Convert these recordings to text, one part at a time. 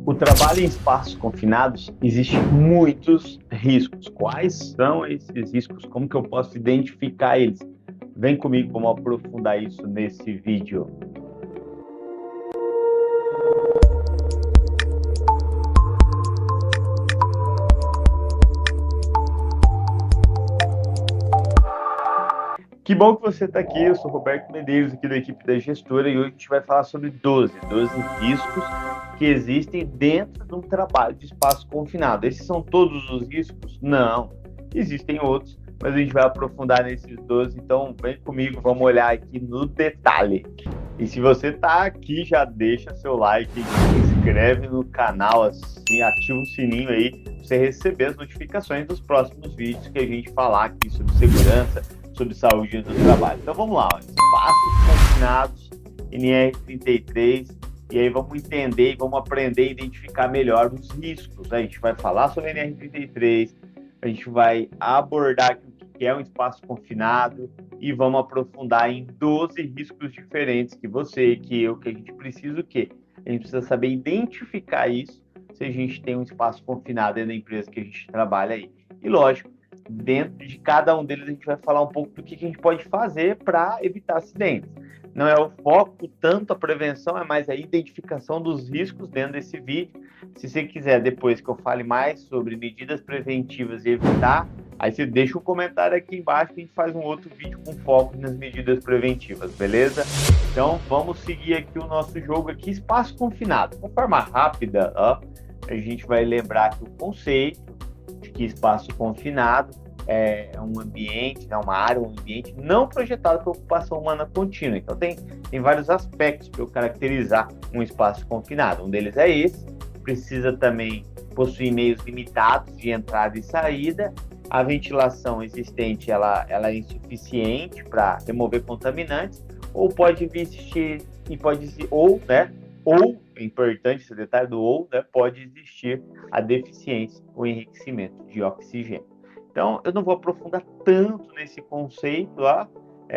O trabalho em espaços confinados existe muitos riscos. Quais são esses riscos? Como que eu posso identificar eles? Vem comigo, vamos aprofundar isso nesse vídeo. Que bom que você está aqui, eu sou Roberto Medeiros, aqui da equipe da Gestora, e hoje a gente vai falar sobre 12 riscos que existem dentro de um trabalho de espaço confinado. Esses são todos os riscos? Não, existem outros, mas a gente vai aprofundar nesses 12, então vem comigo, vamos olhar aqui no detalhe. E se você está aqui, já deixa seu like, se inscreve no canal, assim, ativa o sininho aí, para você receber as notificações dos próximos vídeos que a gente falar aqui sobre segurança, sobre saúde do trabalho. Então vamos lá, ó. Espaços confinados, NR33, e aí vamos entender e vamos aprender a identificar melhor os riscos. A gente vai falar sobre NR33, a gente vai abordar o que é um espaço confinado e vamos aprofundar em 12 riscos diferentes que você, que eu, que a gente precisa o quê? A gente precisa saber identificar isso se a gente tem um espaço confinado dentro da empresa que a gente trabalha aí. E lógico, dentro de cada um deles a gente vai falar um pouco do que a gente pode fazer para evitar acidentes. Não é o foco tanto a prevenção, é mais a identificação dos riscos dentro desse vídeo. Se você quiser depois que eu fale mais sobre medidas preventivas e evitar, aí você deixa um comentário aqui embaixo que a gente faz um outro vídeo com foco nas medidas preventivas, beleza? Então vamos seguir aqui o nosso jogo aqui, espaço confinado. De forma rápida, ó, a gente vai lembrar que o conceito de que espaço confinado é um ambiente, uma área, um ambiente não projetado para ocupação humana contínua. Então tem vários aspectos para eu caracterizar um espaço confinado. Um deles é esse, precisa também possuir meios limitados de entrada e saída. A ventilação existente ela é insuficiente para remover contaminantes, ou pode existir, ou é importante esse detalhe do ou, né, pode existir a deficiência ou enriquecimento de oxigênio. Então, eu não vou aprofundar tanto nesse conceito lá,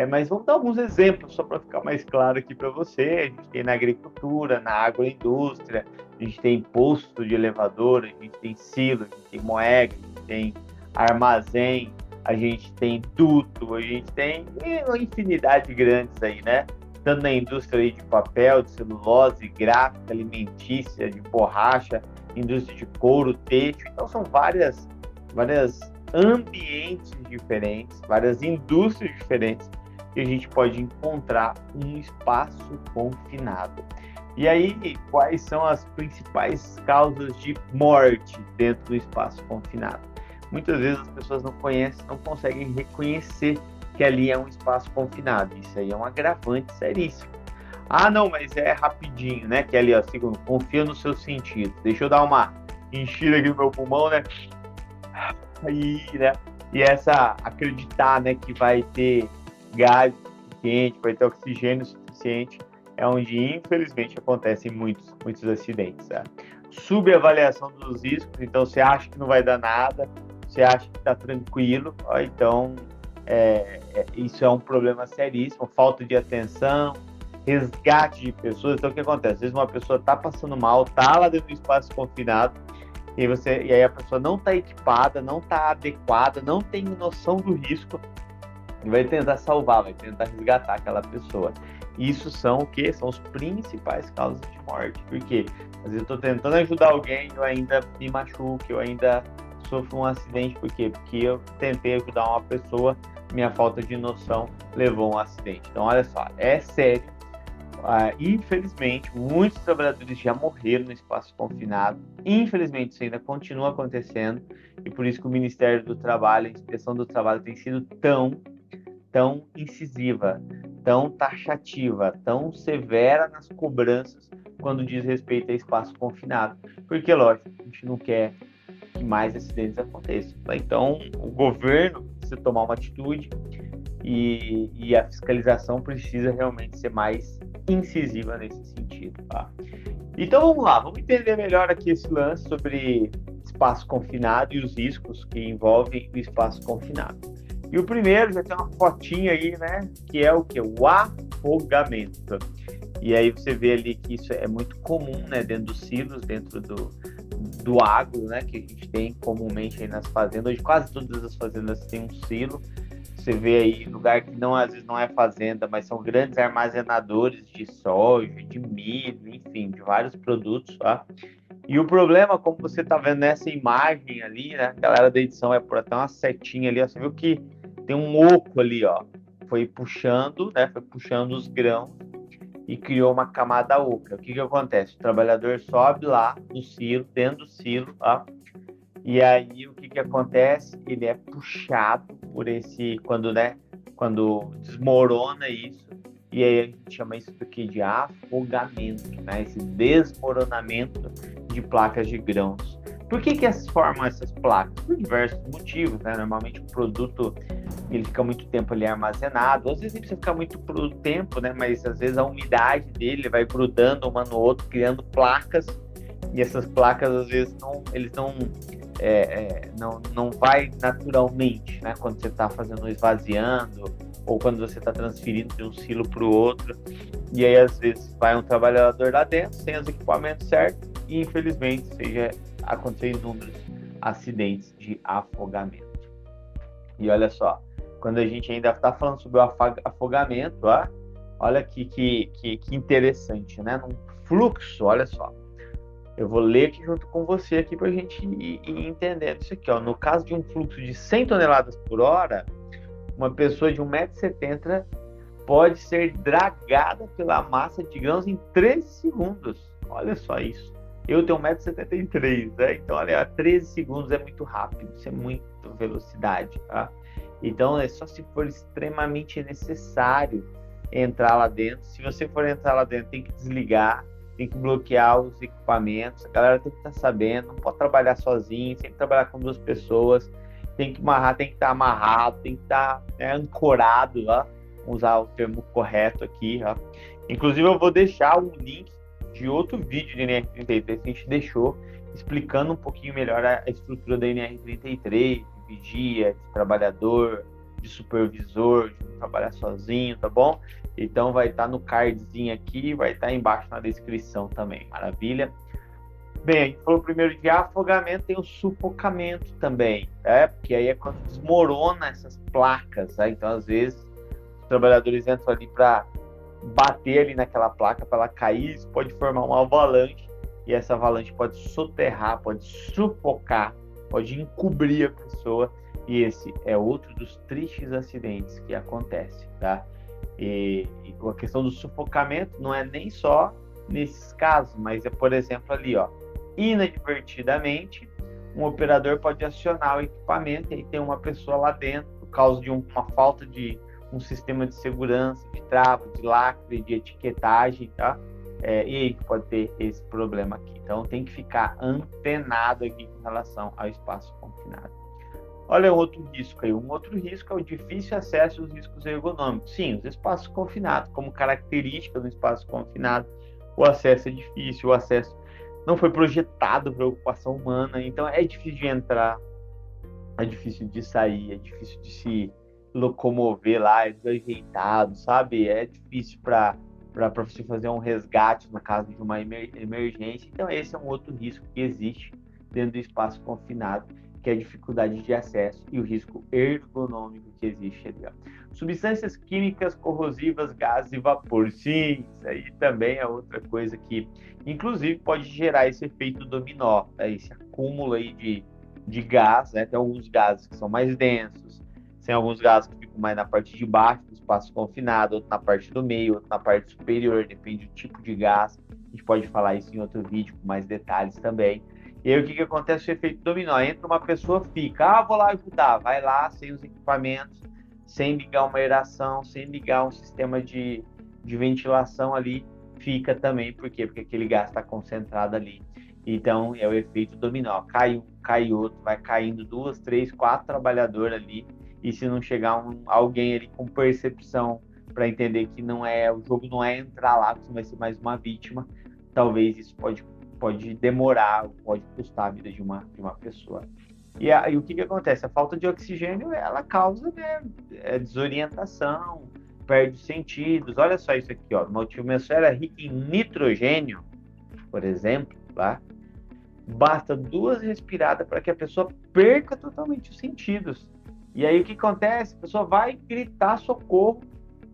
mas vamos dar alguns exemplos só para ficar mais claro aqui para você. A gente tem na agricultura, na agroindústria, a gente tem posto de elevador, a gente tem silo, a gente tem moega, a gente tem armazém, a gente tem duto, a gente tem uma infinidade de grandes aí, né? Tanto na indústria aí de papel, de celulose, gráfica, alimentícia, de borracha, indústria de couro, têxtil. Então, são várias ambientes diferentes, várias indústrias diferentes que a gente pode encontrar um espaço confinado. E aí, quais são as principais causas de morte dentro do espaço confinado? Muitas vezes as pessoas não conseguem reconhecer que ali é um espaço confinado. Isso aí é um agravante seríssimo. Ah, não, mas é rapidinho, né? Que ali, ó, segundo, confia nos seus sentidos. Deixa eu dar uma enchida aqui no meu pulmão, né? E essa acreditar, né, que vai ter gás suficiente, vai ter oxigênio suficiente, é onde infelizmente acontecem muitos acidentes. Tá? Subavaliação dos riscos, então você acha que não vai dar nada, você acha que está tranquilo, ó, então isso é um problema seríssimo, falta de atenção, resgate de pessoas. Então o que acontece? Às vezes uma pessoa está passando mal, está lá dentro do espaço confinado, e aí a pessoa não está equipada, não está adequada, não tem noção do risco e vai tentar salvar, vai tentar resgatar aquela pessoa. Isso são o quê? São os principais causas de morte. Porque às vezes eu estou tentando ajudar alguém e eu ainda me machuco, eu ainda sofro um acidente. Por quê? Porque eu tentei ajudar uma pessoa, minha falta de noção levou a um acidente. Então, olha só, é sério. Infelizmente, muitos trabalhadores já morreram no espaço confinado. Infelizmente, isso ainda continua acontecendo e por isso que o Ministério do Trabalho, a Inspeção do Trabalho tem sido tão incisiva, tão taxativa, tão severa nas cobranças quando diz respeito a espaço confinado. Porque, lógico, a gente não quer que mais acidentes aconteçam. Então, o governo precisa tomar uma atitude e a fiscalização precisa realmente ser mais incisiva nesse sentido, tá? Então vamos lá, vamos entender melhor aqui esse lance sobre espaço confinado e os riscos que envolvem o espaço confinado. E o primeiro, já tem uma fotinha aí, né, que é o que? O afogamento. E aí você vê ali que isso é muito comum, né, dentro dos silos, dentro do agro, né, que a gente tem comumente aí nas fazendas. Hoje quase todas as fazendas têm um silo. Você vê aí lugar que não, às vezes não é fazenda, mas são grandes armazenadores de soja, de milho, enfim, de vários produtos, tá? E o problema, como você tá vendo nessa imagem ali, né? A galera da edição vai por até uma setinha ali, ó, você viu que tem um oco ali, ó. Foi puxando, né? Foi puxando os grãos e criou uma camada oca. O que que acontece? O trabalhador sobe lá no silo, dentro do silo, tá? E aí o que que acontece? Ele é puxado por esse, quando, né, quando desmorona isso, e aí a gente chama isso aqui de afogamento, né? Esse desmoronamento de placas de grãos. Por que que elas formam essas placas? Por diversos motivos, né? Normalmente o produto ele fica muito tempo ali armazenado, às vezes ele precisa ficar muito tempo, né? Mas às vezes a umidade dele vai grudando uma no outro, criando placas, e essas placas às vezes não vai naturalmente, né? Quando você está fazendo esvaziando ou quando você está transferindo de um silo para o outro. E aí, às vezes, vai um trabalhador lá dentro, sem os equipamentos certos, e infelizmente, aconteceu inúmeros acidentes de afogamento. E olha só, quando a gente ainda está falando sobre o afogamento, ó, olha que interessante, né? Num fluxo, olha só. Eu vou ler aqui junto com você aqui para a gente ir entendendo isso aqui, ó. No caso de um fluxo de 100 toneladas por hora, uma pessoa de 1,70 m pode ser dragada pela massa de grãos em 13 segundos. Olha só isso. Eu tenho 1,73 m, né? Então, olha, 13 segundos é muito rápido, isso é muita velocidade, tá? Então, é só se for extremamente necessário entrar lá dentro. Se você for entrar lá dentro, tem que desligar, tem que bloquear os equipamentos, a galera tem que estar sabendo, não pode trabalhar sozinho, tem que trabalhar com 2 pessoas, tem que estar amarrado, tem que estar, né, ancorado, ó, usar o termo correto aqui, ó. Inclusive eu vou deixar um link de outro vídeo de NR33 que a gente deixou, explicando um pouquinho melhor a estrutura da NR33, de vigia, de trabalhador, de supervisor, de não trabalhar sozinho, tá bom? Então vai estar no cardzinho aqui, vai estar embaixo na descrição também, maravilha? Bem, a gente falou primeiro de afogamento, tem o sufocamento também, porque aí é quando desmorona essas placas, né? Então às vezes os trabalhadores entram ali para bater ali naquela placa, para ela cair, isso pode formar uma avalanche, e essa avalanche pode soterrar, pode sufocar, pode encobrir a pessoa, e esse é outro dos tristes acidentes que acontece, tá? E a questão do sufocamento não é nem só nesses casos, mas é, por exemplo, ali, ó, inadvertidamente, um operador pode acionar o equipamento e aí tem uma pessoa lá dentro por causa de uma falta de um sistema de segurança, de trava, de lacre, de etiquetagem, tá? E aí pode ter esse problema aqui. Então tem que ficar antenado aqui com relação ao espaço confinado. Olha um outro risco aí. Um outro risco é o difícil acesso aos riscos ergonômicos. Sim, os espaços confinados, como característica do espaço confinado, o acesso é difícil, o acesso não foi projetado para ocupação humana, então é difícil de entrar, é difícil de sair, é difícil de se locomover lá, é desajeitado, sabe? É difícil para você fazer um resgate no caso de uma emergência. Então esse é um outro risco que existe dentro do espaço confinado, que é a dificuldade de acesso e o risco ergonômico que existe ali, ó. Substâncias químicas corrosivas, gases e vapor. Sim, isso aí também é outra coisa que, inclusive, pode gerar esse efeito dominó, né? Esse acúmulo aí de gás, né? Tem alguns gases que são mais densos, tem alguns gases que ficam mais na parte de baixo do espaço confinado, outro na parte do meio, outro na parte superior, depende do tipo de gás. A gente pode falar isso em outro vídeo com mais detalhes também. E aí o que acontece? O efeito dominó. Entra uma pessoa, fica, vou lá ajudar, vai lá sem os equipamentos, sem ligar uma aeração, sem ligar um sistema de ventilação ali, fica também. Por quê? Porque aquele gás está concentrado ali. Então é o efeito dominó. Cai um, cai outro, vai caindo 2, 3, 4 trabalhadores ali. E se não chegar alguém ali com percepção para entender que o jogo não é entrar lá, você vai ser mais uma vítima, talvez isso pode demorar, pode custar a vida de uma pessoa. E o que acontece? A falta de oxigênio, ela causa, né, desorientação, perde os sentidos. Olha só isso aqui, ó. Uma atmosfera rica em nitrogênio, por exemplo, tá? Basta 2 respiradas para que a pessoa perca totalmente os sentidos. E aí o que acontece? A pessoa vai gritar socorro,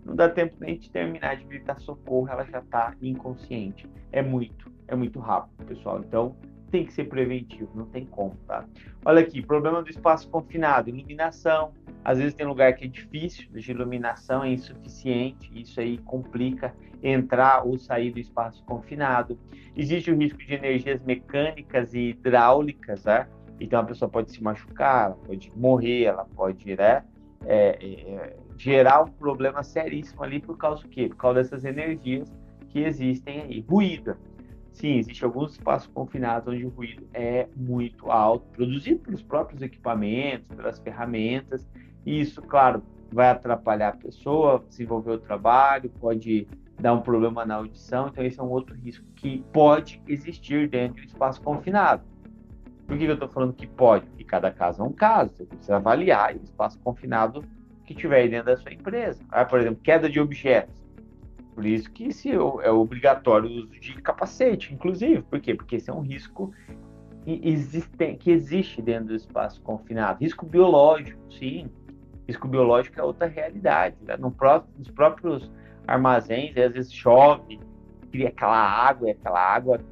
não dá tempo nem de terminar de gritar socorro, ela já está inconsciente. É muito rápido, pessoal. Então tem que ser preventivo, não tem como, tá? Olha aqui, problema do espaço confinado, iluminação. Às vezes tem lugar que é difícil, de iluminação é insuficiente, isso aí complica entrar ou sair do espaço confinado. Existe o risco de energias mecânicas e hidráulicas, né? Então a pessoa pode se machucar, ela pode morrer, ela pode, né, gerar um problema seríssimo ali por causa do quê? Por causa dessas energias que existem aí. Ruído. Sim, existe alguns espaços confinados onde o ruído é muito alto, produzido pelos próprios equipamentos, pelas ferramentas, e isso, claro, vai atrapalhar a pessoa, desenvolver o trabalho, pode dar um problema na audição, então esse é um outro risco que pode existir dentro do espaço confinado. Por que eu estou falando que pode? Porque cada caso é um caso, você precisa avaliar o espaço confinado que tiver aí dentro da sua empresa. Por exemplo, queda de objetos. Por isso que é obrigatório o uso de capacete, inclusive. Por quê? Porque esse é um risco que existe dentro do espaço confinado. Risco biológico, sim. Risco biológico é outra realidade. Né? Nos próprios armazéns, às vezes chove, cria aquela água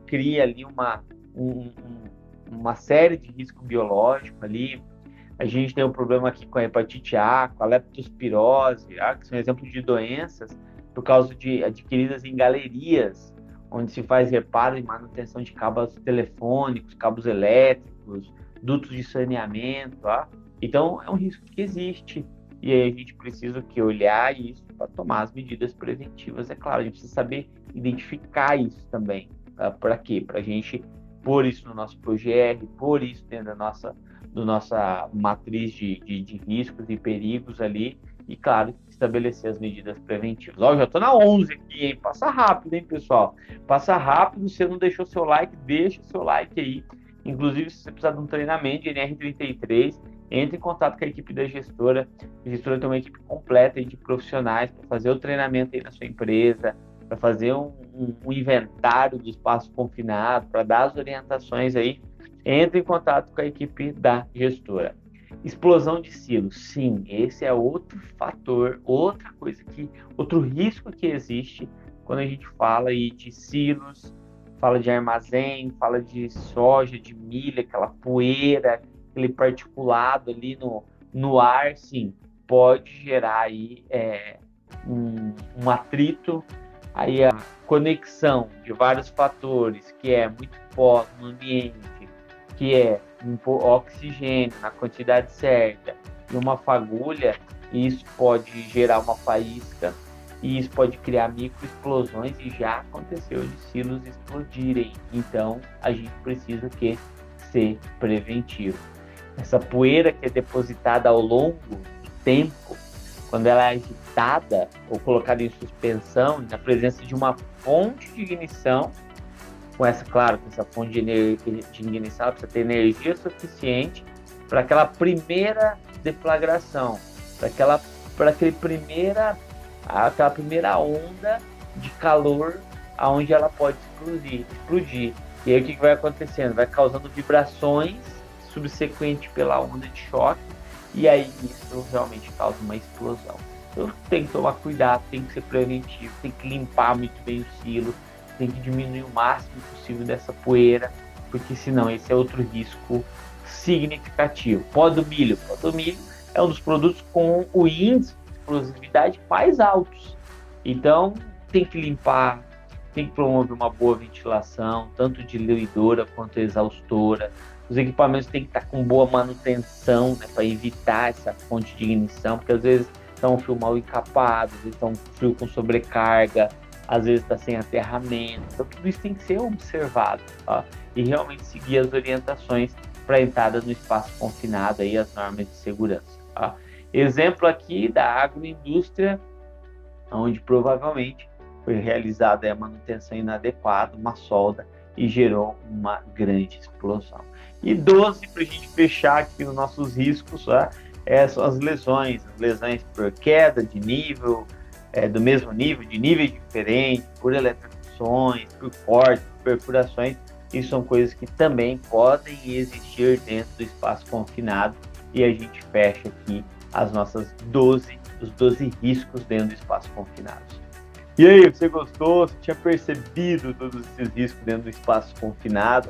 cria ali uma série de risco biológico ali. A gente tem um problema aqui com a hepatite A, com a leptospirose, que são exemplos de doenças por causa de adquiridas em galerias, onde se faz reparo e manutenção de cabos telefônicos, cabos elétricos, dutos de saneamento. Então, é um risco que existe. E aí a gente precisa olhar isso para tomar as medidas preventivas. É claro, a gente precisa saber identificar isso também. Para quê? Para a gente pôr isso no nosso ProGR, pôr isso dentro da nossa matriz de riscos e perigos ali, e claro, estabelecer as medidas preventivas. Eu já estou na 11 aqui, hein? Passa rápido, hein, pessoal? Passa rápido, se você não deixou seu like, deixa o seu like aí. Inclusive, se você precisar de um treinamento de NR33, entre em contato com a equipe da gestora. A gestora tem uma equipe completa aí de profissionais para fazer o treinamento aí na sua empresa, para fazer um inventário do espaço confinado, para dar as orientações aí. Entre em contato com a equipe da gestora. Explosão de silos, sim, esse é outro fator, outro risco que existe quando a gente fala aí de silos, fala de armazém, fala de soja, de milho, aquela poeira, aquele particulado ali no ar, sim, pode gerar aí um atrito, aí a conexão de vários fatores, que é muito pó no ambiente, que é oxigênio na quantidade certa e uma fagulha, e isso pode gerar uma faísca, e isso pode criar microexplosões, e já aconteceu de silos explodirem. Então, a gente precisa ser preventivo. Essa poeira que é depositada ao longo do tempo, quando ela é agitada ou colocada em suspensão, na presença de uma fonte de ignição, com essa fonte de ignição, ela precisa ter energia suficiente para aquela primeira deflagração, para aquela primeira onda de calor, aonde ela pode explodir. E aí o que vai acontecendo? Vai causando vibrações subsequentes pela onda de choque, e aí isso realmente causa uma explosão. Então tem que tomar cuidado, tem que ser preventivo, tem que limpar muito bem o silo, tem que diminuir o máximo possível dessa poeira, porque senão esse é outro risco significativo. Pó do milho é um dos produtos com o índice de explosividade mais altos. Então tem que limpar, tem que promover uma boa ventilação, tanto diluidora quanto exaustora. Os equipamentos têm que estar com boa manutenção, né, para evitar essa fonte de ignição, porque às vezes está um fio mal encapado, às vezes está um fio com sobrecarga, às vezes está sem aterramento. Então tudo isso tem que ser observado, tá? E realmente seguir as orientações para entrada no espaço confinado, aí, as normas de segurança. Tá? Exemplo aqui da agroindústria, onde provavelmente foi realizada a manutenção inadequada, uma solda, e gerou uma grande explosão. E 12, para a gente fechar aqui os nossos riscos, tá? São as lesões por queda de nível, do mesmo nível, de níveis diferentes, por eletrocuções, por cortes, perfurações. Isso são coisas que também podem existir dentro do espaço confinado, e a gente fecha aqui os 12 riscos dentro do espaço confinado. E aí, você gostou? Você tinha percebido todos esses riscos dentro do espaço confinado?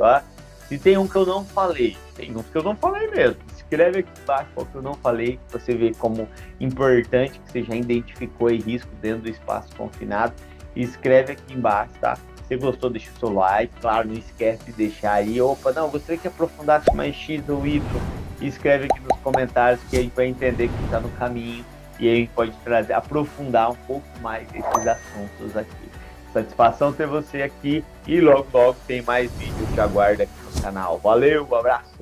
Se tem um que eu não falei, tem uns que eu não falei mesmo. Escreve aqui embaixo qual que eu não falei, para você ver como importante que você já identificou aí risco dentro do espaço confinado. E escreve aqui embaixo, tá? Se você gostou, deixa o seu like. Claro, não esquece de deixar aí. Opa, não, gostaria que aprofundasse mais X ou Y. E escreve aqui nos comentários que a gente vai entender que está no caminho. E aí a gente pode aprofundar um pouco mais esses assuntos aqui. Satisfação ter você aqui e logo tem mais vídeos que aguarda aqui no canal. Valeu, um abraço!